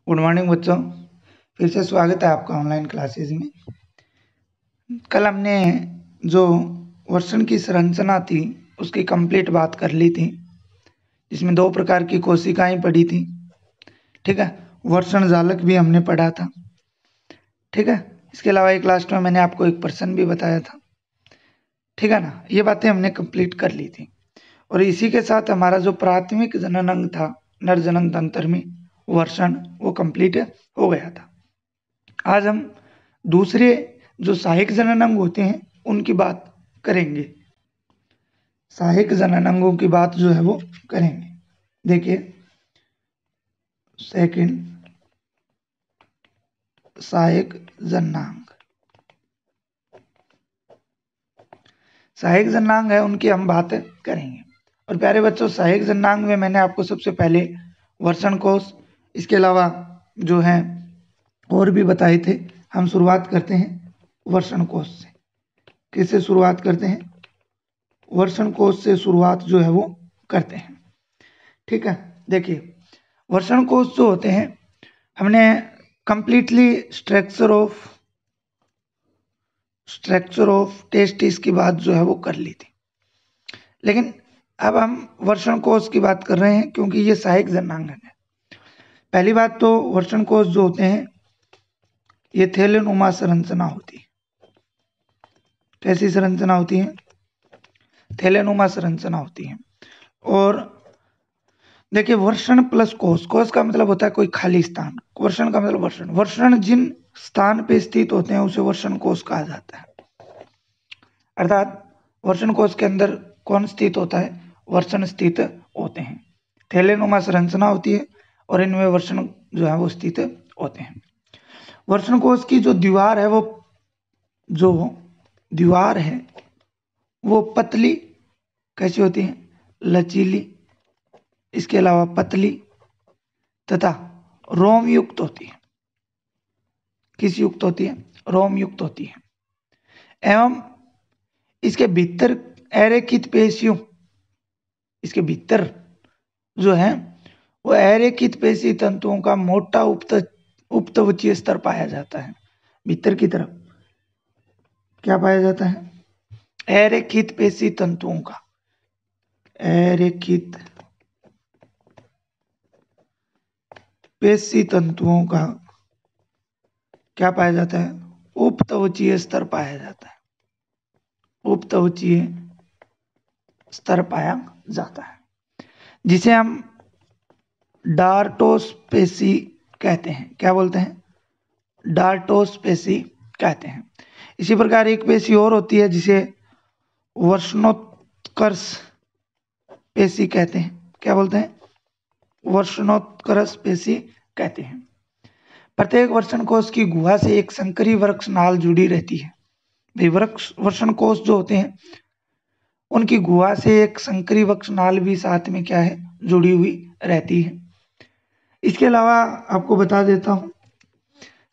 Good morning बच्चों, फिर से स्वागत है आपका ऑनलाइन क्लासेस में। कल हमने जो वर्षण की संरचना थी उसकी कंप्लीट बात कर ली थी, जिसमें दो प्रकार की कोशिकाएं पढ़ी थी। ठीक है, वर्षण जालक भी हमने पढ़ा था। ठीक है, इसके अलावा एक लास्ट में मैंने आपको एक प्रश्न भी बताया था। ठीक है ना, ये बातें हमने कंप्लीट कर ली थी। और इसी के साथ हमारा जो प्राथमिक जनन अंग था नर जनन तंत्र में वर्षण, वो कंप्लीट हो गया था। आज हम दूसरे जो सहायक जनन अंग होते हैं उनकी बात करेंगे। सहायक जनन अंगों की बात जो है वो करेंगे। देखिए, सेकंड सहायक जननांग, सहायक जननांग है, उनकी हम बात करेंगे। और प्यारे बच्चों, सहायक जननांग में मैंने आपको सबसे पहले वर्षण कोश, इसके अलावा जो है और भी बताए थे। हम शुरुआत करते हैं वर्षण कोश से। किससे शुरुआत करते हैं? वर्षण कोश से शुरुआत जो है वो करते हैं। ठीक है, देखिए, वर्षण कोश जो होते हैं, हमने कंप्लीटली स्ट्रक्चर ऑफ टेस्टिस की बात जो है वो कर ली थी। लेकिन अब हम वर्षण कोश की बात कर रहे हैं क्योंकि ये सहायक जननांग है। पहली बात तो वर्षण कोश जो होते हैं ये थैलेनुमा संरचना होती है। कैसी संरचना होती है? थैलेनुमा संरचना होती है। और देखिए, वर्षण प्लस कोश, कोश का मतलब होता है कोई खाली स्थान, वर्षण का मतलब वर्षण, वर्षण जिन स्थान पे स्थित होते हैं उसे वर्षण कोश कहा जाता है। अर्थात वर्षण कोश के अंदर कौन स्थित होता है? वर्षण स्थित होते हैं। थैलेनुमा संरचना होती है और इनमें वर्षण जो है वो स्थित होते हैं। वर्षण कोश की जो दीवार है वो पतली कैसी होती है? लचीली, इसके अलावा पतली तथा रोम युक्त होती है। किस युक्त होती है? रोम युक्त होती है। एवं इसके भीतर अरेखित पेशियों, इसके भीतर जो है वो अरेखित पेशी तंतुओं का मोटा उपत्वचीय स्तर पाया जाता है। भीतर की तरफ क्या पाया जाता है? अरेखित पेशी तंतुओं का, अरेखित पेशी तंतुओं का क्या पाया जाता है? उपत्वचीय स्तर पाया जाता है। उपत्वचीय स्तर पाया जाता है, जिसे हम डार्टोस पेशी कहते हैं। क्या बोलते हैं? डार्टोस पेशी कहते हैं। इसी प्रकार एक पेशी और होती है जिसे वर्षणोत्कर्ष पेशी कहते हैं। क्या बोलते हैं? वर्षणोत्कर्ष पेशी कहते हैं। प्रत्येक वर्षण कोश की गुहा से एक संकरी वृक्ष नाल जुड़ी रहती है। वर्षण कोश जो होते हैं उनकी गुहा से एक संकरी वृक्ष नाल भी साथ में क्या है? जुड़ी हुई रहती है। इसके अलावा आपको बता देता हूं,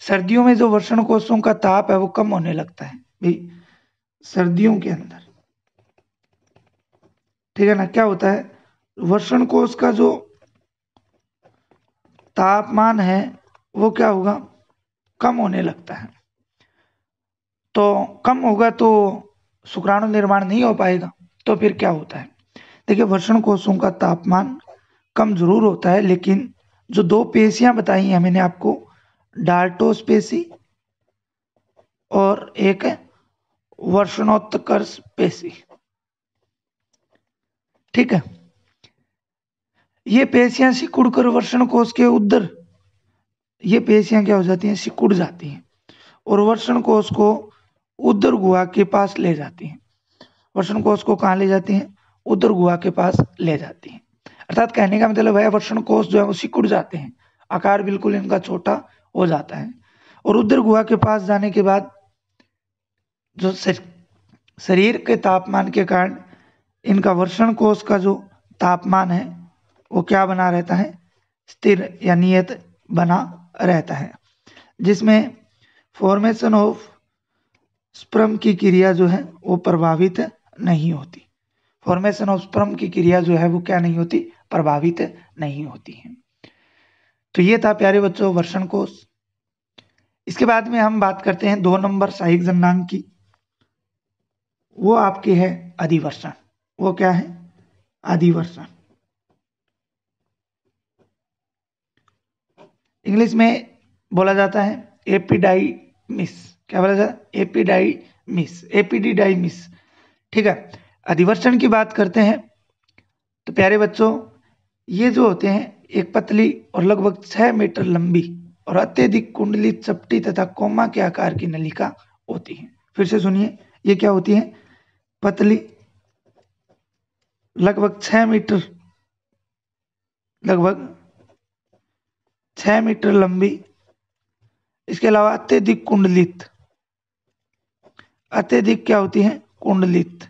सर्दियों में जो वर्षण कोशों का ताप है वो कम होने लगता है भाई, सर्दियों के अंदर। ठीक है ना, क्या होता है? वर्षण कोश का जो तापमान है वो क्या होगा? कम होने लगता है। तो कम होगा तो शुक्राणु निर्माण नहीं हो पाएगा। तो फिर क्या होता है? देखिए, वर्षण कोशों का तापमान कम जरूर होता है, लेकिन जो दो पेशियां बताई हैं मैंने आपको, डार्टोस पेशी और एक वर्षणोत्कर्ष पेशी, ठीक है, ये पेशियां सिकुड़कर वर्षण कोश के उधर, ये पेशियां क्या हो जाती हैं? सिकुड़ जाती हैं और वर्षण कोश को उदर गुहा के पास ले जाती हैं। वर्षण कोश को कहाँ ले जाती हैं? उदर गुहा के पास ले जाती हैं। अर्थात कहने का मतलब है वर्षण कोश जो है वो सिकुड़ जाते हैं, आकार बिल्कुल इनका छोटा हो जाता है। और उदर गुहा के पास जाने के बाद जो शरीर के तापमान के कारण इनका वर्षण कोश का जो तापमान है वो क्या बना रहता है? स्थिर या नियत बना रहता है, जिसमें फॉर्मेशन ऑफ स्पर्म की क्रिया जो है वो प्रभावित नहीं होती। फॉर्मेशन ऑफ स्पर्म की क्रिया जो है वो क्या नहीं होती? प्रभावित नहीं होती है। तो ये था प्यारे बच्चों वर्षण कोश। इसके बाद में हम बात करते हैं 2 नंबर सहायक जननांग की। वो आपकी है अधिवर्षण। वो क्या है? अधिवर्षण। इंग्लिश में बोला जाता है एपिडाइमिस। क्या बोला जाता है? Epididymis, epididymis. ठीक है। अधिवर्षण की बात करते हैं तो प्यारे बच्चों ये जो होते हैं एक पतली और लगभग 6 मीटर लंबी और अत्यधिक कुंडलित चपटी तथा कोमा के आकार की नलिका होती है। फिर से सुनिए, ये क्या होती है? पतली, लगभग 6 मीटर लंबी, इसके अलावा अत्यधिक कुंडलित। अत्यधिक क्या होती है? कुंडलित।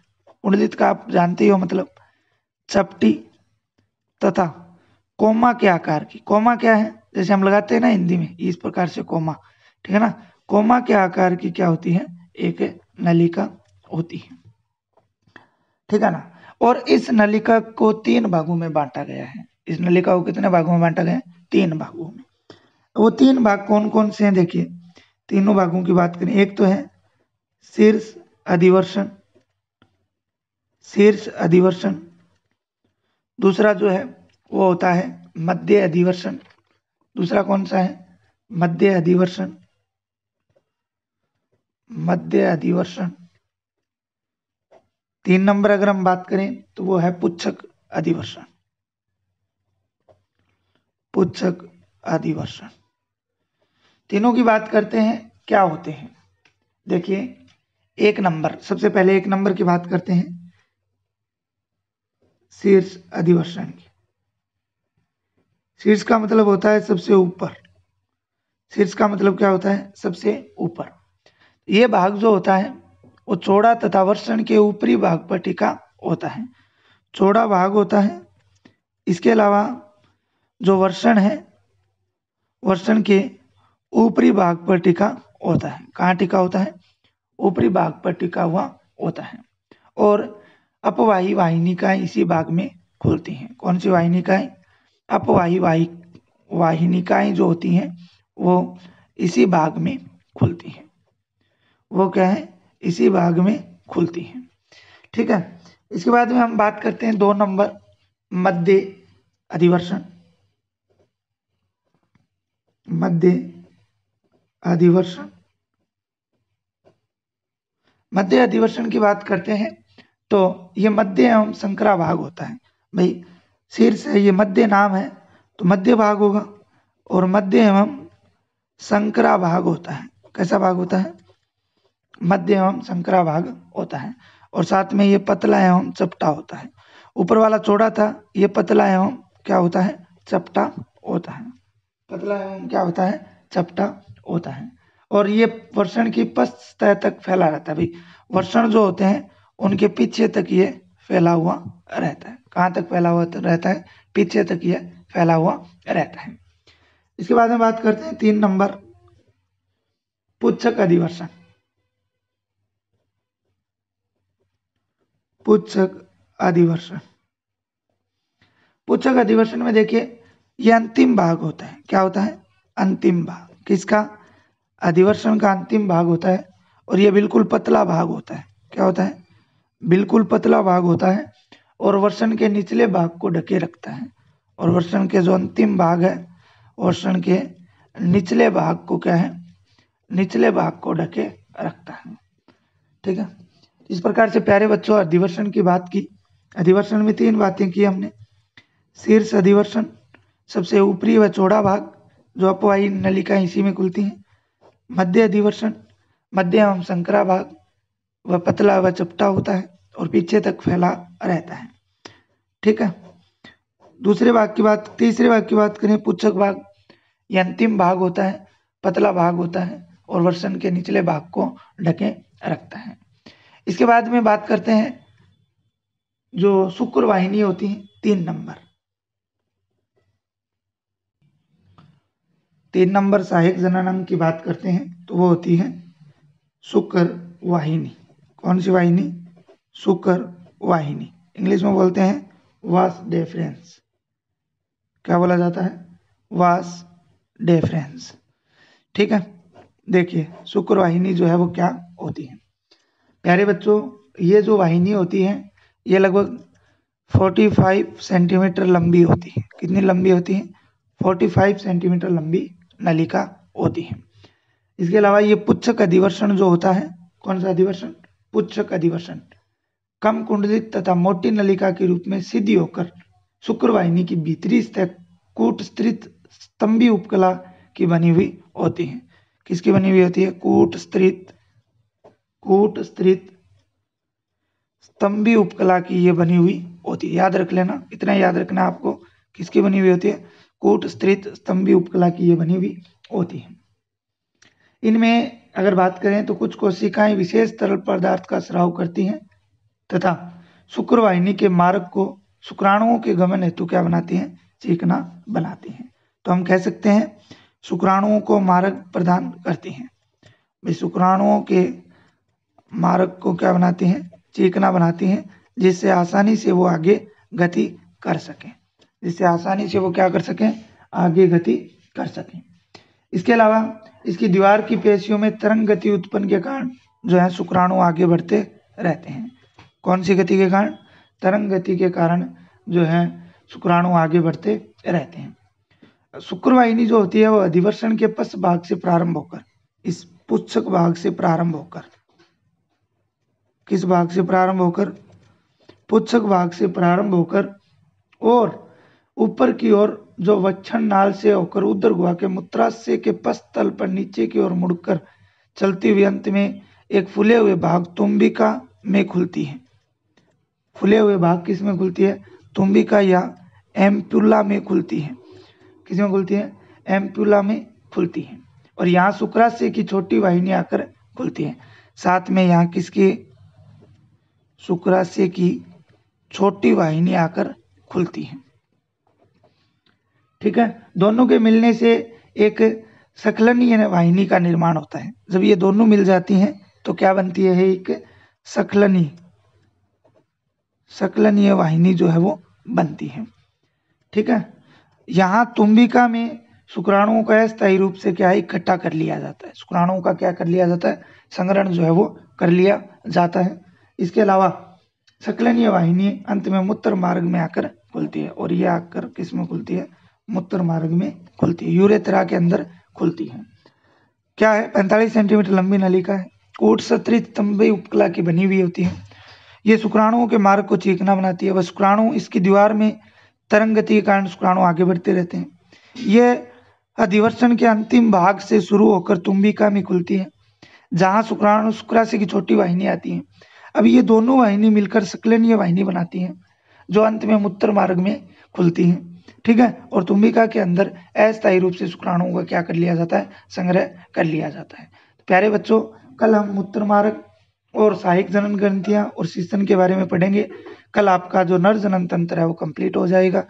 कुंडलित का आप जानते ही हो मतलब चपटी तथा कोमा के आकार की। कोमा क्या है? जैसे हम लगाते हैं ना हिंदी में, इस प्रकार से कोमा। ठीक है ना? कोमा के आकार की क्या होती है? एक नलिका होती है। ठीक है ना? और इस नलिका को 3 भागों में बांटा गया है। इस नलिका को कितने भागों में बांटा गया है? 3 भागों में। वो 3 भाग कौन कौन से हैं? देखिए, तीनों भागों की बात करें। एक तो है शीर्ष अधिवर्षण, शीर्ष अधिवर्षण। दूसरा जो है वो होता है मध्य अधिवर्षण। दूसरा कौन सा है? मध्य अधिवर्षण। मध्य अधिवर्षण। 3 नंबर अगर हम बात करें तो वो है पुच्छक अधिवर्षण। पुच्छक अधिवर्षण। तीनों की बात करते हैं, क्या होते हैं? देखिए, 1 नंबर, सबसे पहले 1 नंबर की बात करते हैं, शीर्ष अधिवर्षण की। शीर्ष का मतलब होता है सबसे ऊपर। शीर्ष का मतलब क्या होता है? सबसे ऊपर। ये भाग जो होता है वो चौड़ा तथा वर्षण के ऊपरी भाग पर टिका होता है। चौड़ा भाग होता है। इसके अलावा जो वर्षण है, वर्षण के ऊपरी भाग पर टिका होता है। कहाँ टिका होता है? ऊपरी भाग पर टिका हुआ होता है। और अपवाही वाहिनिकाएं इसी भाग में खुलती हैं। कौन सी वाहिनिकाएं? अपवाही वाहिनिकाएं जो होती हैं वो इसी भाग में खुलती हैं। वो क्या है? इसी भाग में खुलती हैं। ठीक है। इसके बाद में हम बात करते हैं 2 नंबर मध्य अधिवर्षण। मध्य अधिवर्षण। मध्य अधिवर्षण की बात करते हैं तो ये मध्य एवं संकरा भाग होता है। भाई शीर्ष है, ये मध्य नाम है तो मध्य भाग होगा, और मध्य एवं संकरा भाग होता है। कैसा भाग होता है? मध्य एवं संकरा भाग होता है। और साथ में ये पतला एवं चपटा होता है। ऊपर वाला चौड़ा था, ये पतला एवं क्या होता है? चपटा होता है। पतला एवं क्या होता है? चपटा होता है। और ये वर्षण की पश्च सतह तक फैला रहता है। भाई वर्षण जो होते हैं उनके पीछे तक ये फैला हुआ रहता है। कहाँ तक फैला हुआ रहता है? पीछे तक ये फैला हुआ रहता है। इसके बाद में बात करते हैं 3 नंबर पुच्छक अधिवर्षण। पुच्छक अधिवर्षण। पुच्छक अधिवर्षण में देखिए ये अंतिम भाग होता है। क्या होता है? अंतिम भाग। किसका? अधिवर्षण का अंतिम भाग होता है। और ये बिल्कुल पतला भाग होता है। क्या होता है? बिल्कुल पतला भाग होता है और वर्षण के निचले भाग को ढके रखता है। और वर्षण के जो अंतिम भाग है, वर्षण के निचले भाग को क्या है? निचले भाग को ढके रखता है। ठीक है। इस प्रकार से प्यारे बच्चों अधिवर्षण की बात की। अधिवर्षण में 3 बातें की हमने। शीर्ष अधिवर्षण, सबसे ऊपरी व चौड़ा भाग जो अपवाही नलिका इसी में खुलती हैं। मध्य अधिवर्षण, मध्य एवं संकरा भाग, वह पतला व चपटा होता है और पीछे तक फैला रहता है। ठीक है। तीसरे भाग की बात करें, पुच्छक भाग। यह अंतिम भाग होता है, पतला भाग होता है और वर्षण के निचले भाग को ढके रखता है। इसके बाद में बात करते हैं जो शुक्र वाहिनी होती है 3 नंबर। 3 नंबर सहायक जननांग की बात करते हैं तो वो होती है शुक्र वाहिनी। कौन सी वाहिनी? शुक्र वाहिनी। इंग्लिश में बोलते हैं वास डेफरेंस। क्या बोला जाता है? Vas deferens. ठीक है, देखिए शुक्रवाहिनी जो है वो क्या होती है प्यारे बच्चों, ये जो वाहिनी होती है ये लगभग 45 सेंटीमीटर लंबी होती है। कितनी लंबी होती है? 45 सेंटीमीटर लंबी नलिका होती है। इसके अलावा ये पुच्छक अधिवर्षण जो होता है, कौन सा अधिवर्षण? पुच्छक अधिवर्षण, कम कुंडलित तथा मोटी नलिका के रूप में सीधी होकर शुक्रवाहिनी की भीतरी सतह कूटस्थित स्तंभी उपकला की बनी हुई होती है। किसकी बनी हुई होती है? कूटस्थित स्तंभी उपकला की ये बनी हुई होती है। याद रख लेना, इतना याद रखना आपको, किसकी बनी हुई होती है? कूटस्थित स्तंभी उपकला की ये बनी हुई होती है। इनमें अगर बात करें तो कुछ कोशिकाएं विशेष तरल पदार्थ का स्राव करती हैं तथा शुक्रवाहिनी के मार्ग को शुक्राणुओं के गमन हेतु क्या बनाती हैं? चिकना बनाती हैं। तो हम कह सकते हैं शुक्राणुओं को मार्ग प्रदान करती हैं। भाई शुक्राणुओं के मार्ग को क्या बनाती हैं? चिकना बनाती हैं, जिससे आसानी से वो आगे गति कर सकें, जिससे आसानी से वो क्या कर सकें? आगे गति कर सकें। इसके अलावा इसकी दीवार की पेशियों में तरंग गति उत्पन्न के कारण जो है शुक्राणु आगे बढ़ते रहते हैं। कौन सी गति के कारण? तरंग गति के कारण जो है शुक्राणु आगे बढ़ते रहते हैं। शुक्रवाहिनी जो होती है वो अधिवर्षण के पश्च भाग से प्रारंभ होकर, इस पुच्छक भाग से प्रारंभ होकर, किस भाग से प्रारंभ होकर? पुच्छक भाग से प्रारंभ होकर और ऊपर की ओर जो वक्षण नाल से होकर उदर गुहा के मूत्राशय के पश्च तल पर नीचे की ओर मुड़कर चलती हुई अंत में एक फूले हुए भाग तुम्बिका में खुलती है। फूले हुए भाग किस में खुलती है? तुम्बिका या एम्पुला में खुलती है। किस में खुलती है? एम्पुला में खुलती है। और यहाँ शुक्राशय की छोटी वाहिनी आकर खुलती है। साथ में यहाँ किसकी? शुक्राशय की छोटी वाहिनी आकर खुलती है। ठीक है, दोनों के मिलने से एक संकलनीय वाहिनी का निर्माण होता है। जब ये दोनों मिल जाती हैं तो क्या बनती है? एक संकलनीय वाहिनी जो है वो बनती है। ठीक है, यहाँ तुम्बिका में शुक्राणुओं का अस्थायी रूप से क्या है? इकट्ठा कर लिया जाता है। शुक्राणुओं का क्या कर लिया जाता है? संग्रहण जो है वो कर लिया जाता है। इसके अलावा संकलनीय वाहिनी अंत में मूत्र मार्ग में आकर खुलती है, और ये आकर किस में खुलती है? मूत्र मार्ग में खुलती है, यूरेथ्रा के अंदर खुलती है। क्या है? 45 सेंटीमीटर लंबी नलिका है, कूटस्थित स्तंभी उपकला की बनी हुई होती है। ये शुक्राणुओं के मार्ग को चिकना बनाती है। वह शुक्राणु इसकी दीवार में तरंग गति के कारण शुक्राणु आगे बढ़ते रहते हैं। यह अधिवर्षण के अंतिम भाग से शुरू होकर तुम्बिका में खुलती है, जहां शुक्राशय की छोटी वाहिनी आती है। अब ये दोनों वाहिनी मिलकर संकलनीय वाहिनी बनाती हैं, जो अंत में मूत्र मार्ग में खुलती हैं। ठीक है, और तुम्बिका के अंदर अस्थायी रूप से शुक्राणुओं का क्या कर लिया जाता है? संग्रह कर लिया जाता है। तो प्यारे बच्चों, कल हम मूत्र मार्ग और सहायक जनन ग्रंथियां और शिस्तन के बारे में पढ़ेंगे। कल आपका जो नर जनन तंत्र है वो कंप्लीट हो जाएगा।